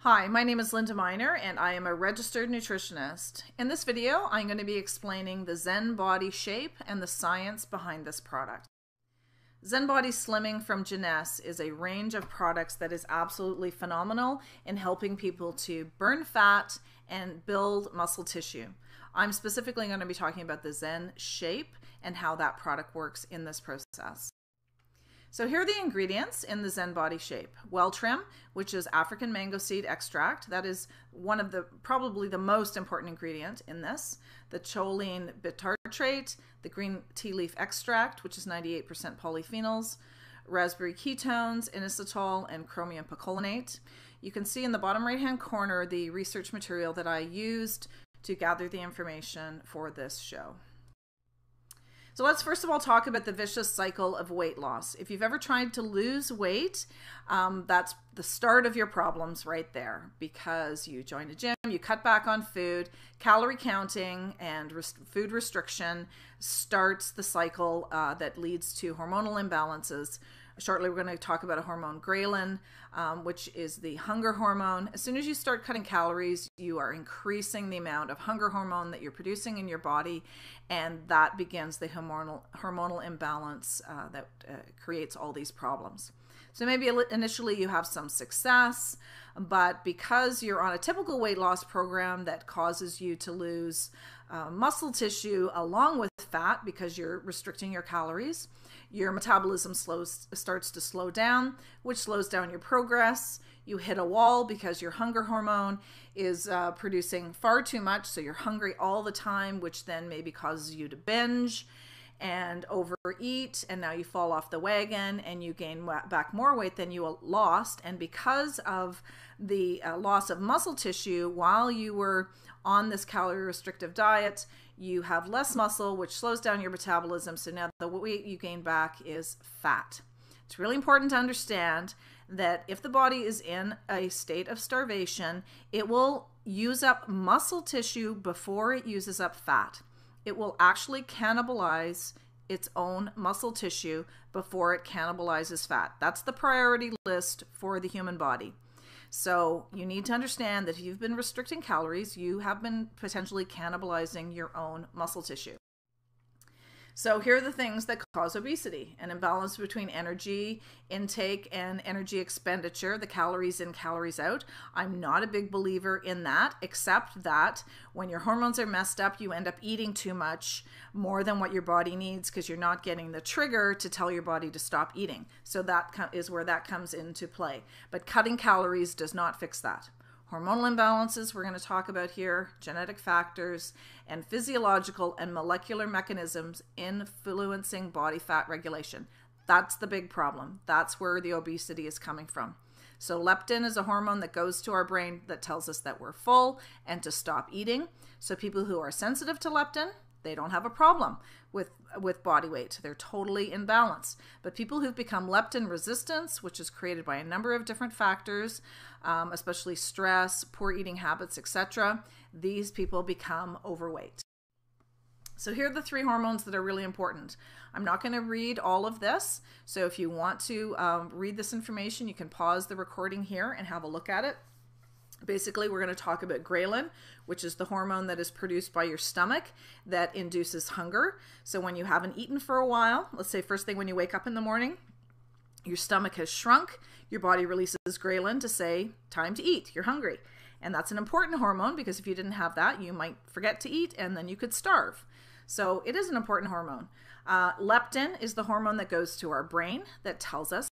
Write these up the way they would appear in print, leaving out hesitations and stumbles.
Hi, my name is Linda Miner and I am a registered nutritionist. In this video, I'm going to be explaining the Zen Bodi shape and the science behind this product. Zen Bodi Slimming from Jeunesse is a range of products that is absolutely phenomenal in helping people to burn fat and build muscle tissue. I'm specifically going to be talking about the Zen shape and how that product works in this process. So here are the ingredients in the Zen Bodi shape. Well trim, which is African mango seed extract. That is one of probably the most important ingredient in this. The choline bitartrate, the green tea leaf extract, which is 98% polyphenols, raspberry ketones, inositol, and chromium picolinate. You can see in the bottom right-hand corner the research material that I used to gather the information for this show. So let's first of all talk about the vicious cycle of weight loss. If you've ever tried to lose weight, that's the start of your problems right there, because you join a gym, you cut back on food, calorie counting and food restriction starts the cycle that leads to hormonal imbalances. Shortly, we're going to talk about a hormone, ghrelin, which is the hunger hormone. As soon as you start cutting calories, you are increasing the amount of hunger hormone that you're producing in your body, and that begins the hormonal imbalance that creates all these problems. So maybe initially you have some success, but because you're on a typical weight loss program that causes you to lose muscle tissue along with fat because you're restricting your calories, your metabolism starts to slow down, which slows down your progress. You hit a wall because your hunger hormone is producing far too much, so you're hungry all the time, which then maybe causes you to binge and overeat, and now you fall off the wagon and you gain back more weight than you lost. And because of the loss of muscle tissue while you were on this calorie restrictive diet, you have less muscle, which slows down your metabolism. So now the weight you gain back is fat. It's really important to understand that if the body is in a state of starvation, it will use up muscle tissue before it uses up fat. It will actually cannibalize its own muscle tissue before it cannibalizes fat. That's the priority list for the human body. So you need to understand that if you've been restricting calories, you have been potentially cannibalizing your own muscle tissue. So here are the things that cause obesity: an imbalance between energy intake and energy expenditure, the calories in, calories out. I'm not a big believer in that, except that when your hormones are messed up, you end up eating too much, more than what your body needs, because you're not getting the trigger to tell your body to stop eating. So that is where that comes into play. But cutting calories does not fix that. Hormonal imbalances we're going to talk about here, genetic factors, and physiological and molecular mechanisms influencing body fat regulation. That's the big problem. That's where the obesity is coming from. So leptin is a hormone that goes to our brain that tells us that we're full and to stop eating. So people who are sensitive to leptin, they don't have a problem with body weight. They're totally in balance. But people who've become leptin resistance, which is created by a number of different factors, especially stress, poor eating habits, etc., these people become overweight. So here are the three hormones that are really important. I'm not going to read all of this. So if you want to read this information, you can pause the recording here and have a look at it. Basically, we're going to talk about ghrelin, which is the hormone that is produced by your stomach that induces hunger. So when you haven't eaten for a while, let's say first thing when you wake up in the morning, your stomach has shrunk, your body releases ghrelin to say, time to eat, you're hungry. And that's an important hormone, because if you didn't have that, you might forget to eat and then you could starve. So it is an important hormone. Leptin is the hormone that goes to our brain that tells us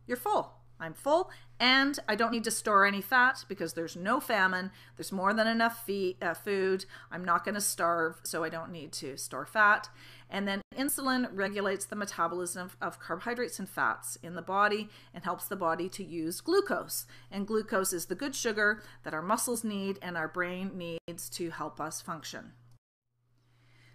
you're full. I'm full and I don't need to store any fat because there's no famine. There's more than enough food. I'm not going to starve, so I don't need to store fat. And then insulin regulates the metabolism of carbohydrates and fats in the body and helps the body to use glucose. And glucose is the good sugar that our muscles need and our brain needs to help us function.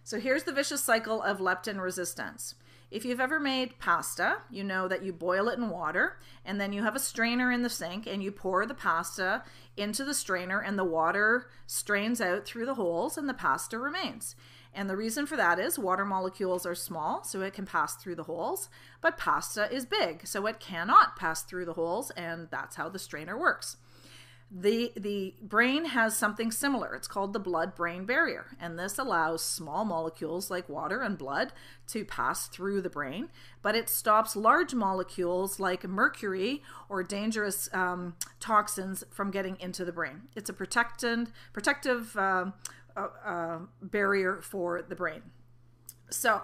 So here's the vicious cycle of leptin resistance. If you've ever made pasta, you know that you boil it in water and then you have a strainer in the sink and you pour the pasta into the strainer and the water strains out through the holes and the pasta remains. And the reason for that is water molecules are small, so it can pass through the holes, but pasta is big, so it cannot pass through the holes, and that's how the strainer works. The brain has something similar. It's called the blood-brain barrier, and this allows small molecules like water and blood to pass through the brain, but it stops large molecules like mercury or dangerous toxins from getting into the brain. It's a protective barrier for the brain. So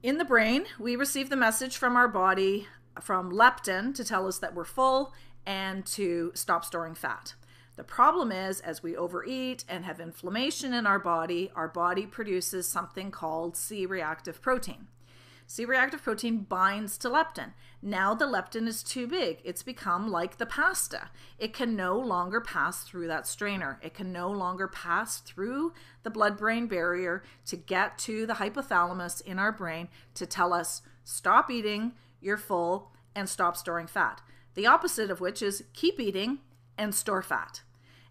in the brain, we receive the message from our body from leptin to tell us that we're full and to stop storing fat. The problem is, as we overeat and have inflammation in our body produces something called C-reactive protein. C-reactive protein binds to leptin. Now the leptin is too big. It's become like the pasta. It can no longer pass through that strainer. It can no longer pass through the blood-brain barrier to get to the hypothalamus in our brain to tell us, stop eating, you're full, and stop storing fat. The opposite of which is keep eating and store fat.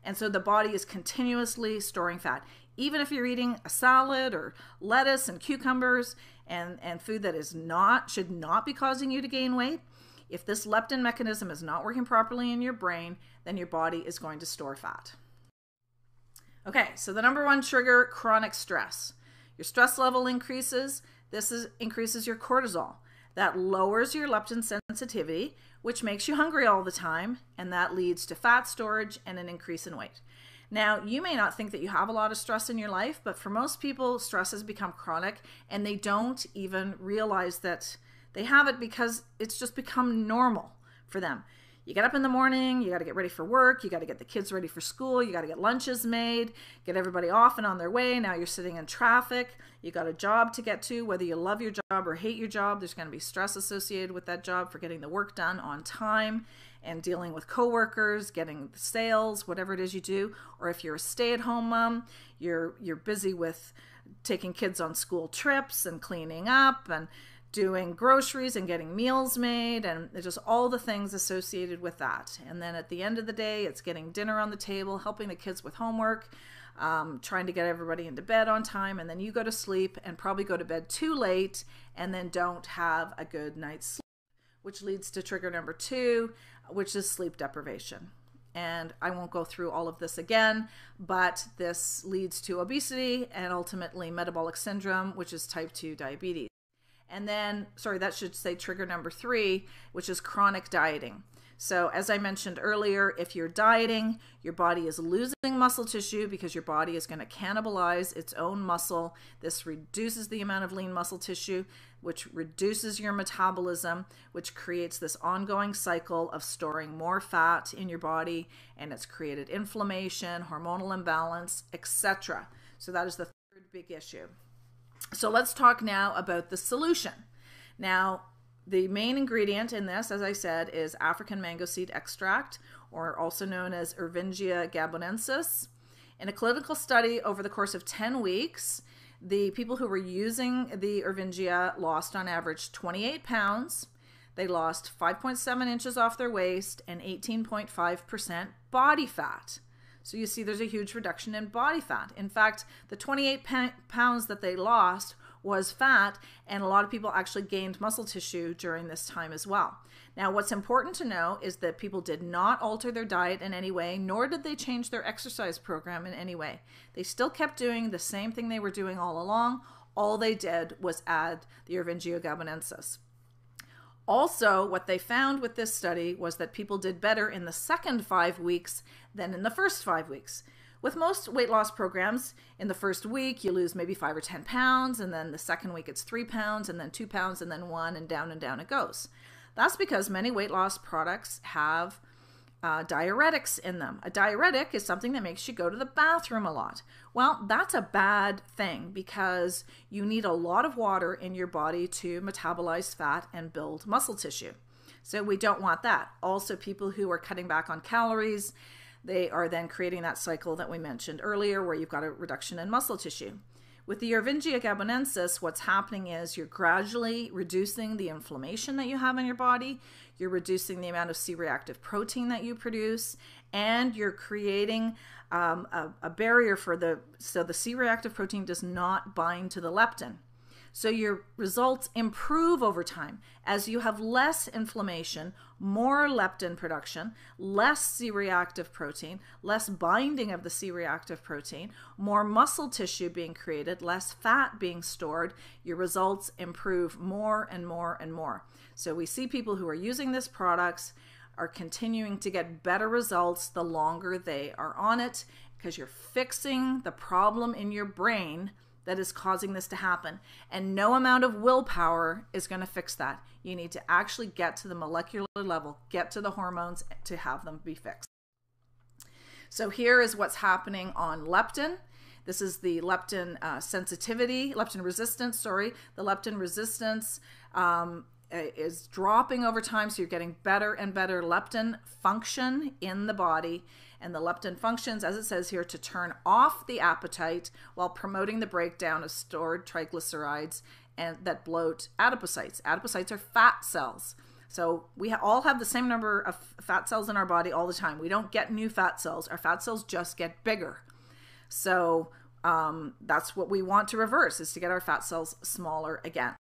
And so the body is continuously storing fat. Even if you're eating a salad or lettuce and cucumbers and food that should not be causing you to gain weight, if this leptin mechanism is not working properly in your brain, then your body is going to store fat. Okay, so the number one trigger, chronic stress. Your stress level increases. Increases your cortisol. That lowers your leptin sensitivity, which makes you hungry all the time, and that leads to fat storage and an increase in weight. Now, you may not think that you have a lot of stress in your life, but for most people, stress has become chronic, and they don't even realize that they have it because it's just become normal for them. You get up in the morning, you got to get ready for work, you got to get the kids ready for school, you got to get lunches made, get everybody off and on their way. Now you're sitting in traffic, you got a job to get to, whether you love your job or hate your job, there's going to be stress associated with that job for getting the work done on time and dealing with coworkers, getting the sales, whatever it is you do. Or if you're a stay-at-home mom, you're busy with taking kids on school trips and cleaning up and doing groceries and getting meals made, and just all the things associated with that. And then at the end of the day, it's getting dinner on the table, helping the kids with homework, trying to get everybody into bed on time, and then you go to sleep and probably go to bed too late and then don't have a good night's sleep, which leads to trigger number 2, which is sleep deprivation. And I won't go through all of this again, but this leads to obesity and ultimately metabolic syndrome, which is type 2 diabetes. And then, sorry, that should say trigger number 3, which is chronic dieting. So as I mentioned earlier, if you're dieting, your body is losing muscle tissue because your body is going to cannibalize its own muscle. This reduces the amount of lean muscle tissue, which reduces your metabolism, which creates this ongoing cycle of storing more fat in your body, and it's created inflammation, hormonal imbalance, etc. So that is the third big issue. So let's talk now about the solution. Now, the main ingredient in this, as I said, is African mango seed extract, or also known as Ervingia gabonensis. In a clinical study over the course of 10 weeks, the people who were using the Ervingia lost on average 28 pounds. They lost 5.7 inches off their waist and 18.5% body fat. So you see there's a huge reduction in body fat. In fact, the 28 pounds that they lost was fat, and a lot of people actually gained muscle tissue during this time as well. Now, what's important to know is that people did not alter their diet in any way, nor did they change their exercise program in any way. They still kept doing the same thing they were doing all along. All they did was add the Ervingia gabonensis. Also, what they found with this study was that people did better in the second 5 weeks than in the first 5 weeks. With most weight loss programs, in the first week, you lose maybe 5 or 10 pounds, and then the second week it's 3 pounds, and then 2 pounds, and then 1, and down it goes. That's because many weight loss products have diuretics in them. A diuretic is something that makes you go to the bathroom a lot. Well, that's a bad thing because you need a lot of water in your body to metabolize fat and build muscle tissue. So we don't want that. Also, people who are cutting back on calories, they are then creating that cycle that we mentioned earlier where you've got a reduction in muscle tissue. With the Ervingia gabonensis, what's happening is you're gradually reducing the inflammation that you have in your body, you're reducing the amount of C-reactive protein that you produce, and you're creating a barrier so the C-reactive protein does not bind to the leptin. So your results improve over time as you have less inflammation, more leptin production, less C-reactive protein, less binding of the C-reactive protein, more muscle tissue being created, less fat being stored. Your results improve more and more and more. So we see people who are using these products are continuing to get better results the longer they are on it, because you're fixing the problem in your brain that is causing this to happen. And no amount of willpower is going to fix that. You need to actually get to the molecular level, get to the hormones to have them be fixed. So here is what's happening on leptin. This is the leptin leptin resistance, The leptin resistance is dropping over time, so you're getting better and better leptin function in the body. And the leptin functions, as it says here, to turn off the appetite while promoting the breakdown of stored triglycerides and that bloat adipocytes. Adipocytes are fat cells. So we all have the same number of fat cells in our body all the time. We don't get new fat cells. Our fat cells just get bigger. So that's what we want to reverse, is to get our fat cells smaller again.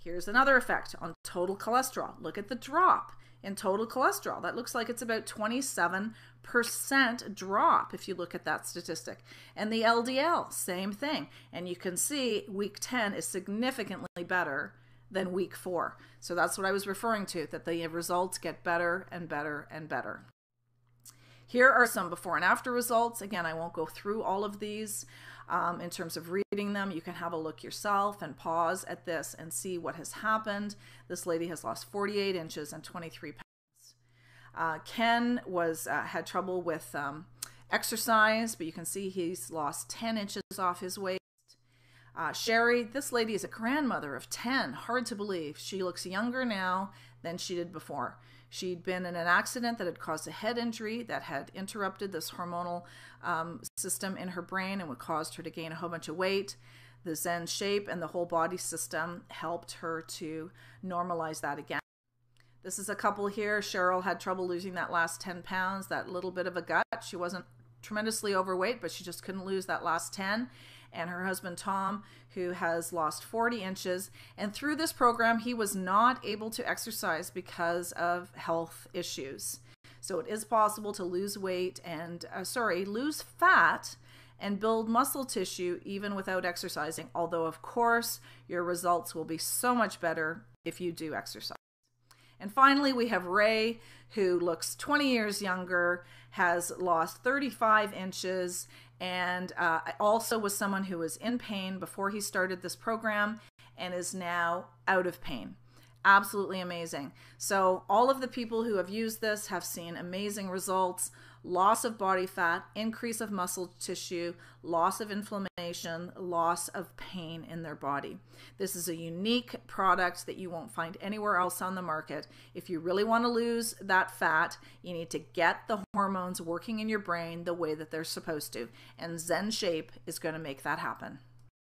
Here's another effect on total cholesterol. Look at the drop in total cholesterol. That looks like it's about 27% drop if you look at that statistic. And the LDL, same thing. And you can see week 10 is significantly better than week 4. So that's what I was referring to, that the results get better and better and better. Here are some before and after results. Again, I won't go through all of these in terms of reading them. You can have a look yourself and pause at this and see what has happened. This lady has lost 48 inches and 23 pounds. Ken had trouble with exercise, but you can see he's lost 10 inches off his waist. Sherry, this lady is a grandmother of 10. Hard to believe. She looks younger now than she did before. She'd been in an accident that had caused a head injury that had interrupted this hormonal system in her brain and would caused her to gain a whole bunch of weight. The Zen shape and the whole body system helped her to normalize that again. This is a couple here. Cheryl had trouble losing that last 10 pounds, that little bit of a gut. She wasn't tremendously overweight, but she just couldn't lose that last 10. And her husband, Tom, who has lost 40 inches. And through this program, he was not able to exercise because of health issues. So it is possible to lose weight and, lose fat and build muscle tissue even without exercising. Although, of course, your results will be so much better if you do exercise. And finally, we have Ray, who looks 20 years younger, has lost 35 inches, and also was someone who was in pain before he started this program and is now out of pain. Absolutely amazing. So all of the people who have used this have seen amazing results: loss of body fat, increase of muscle tissue, loss of inflammation, loss of pain in their body. This is a unique product that you won't find anywhere else on the market. If you really want to lose that fat, you need to get the hormones working in your brain the way that they're supposed to. And Zen Shape is going to make that happen.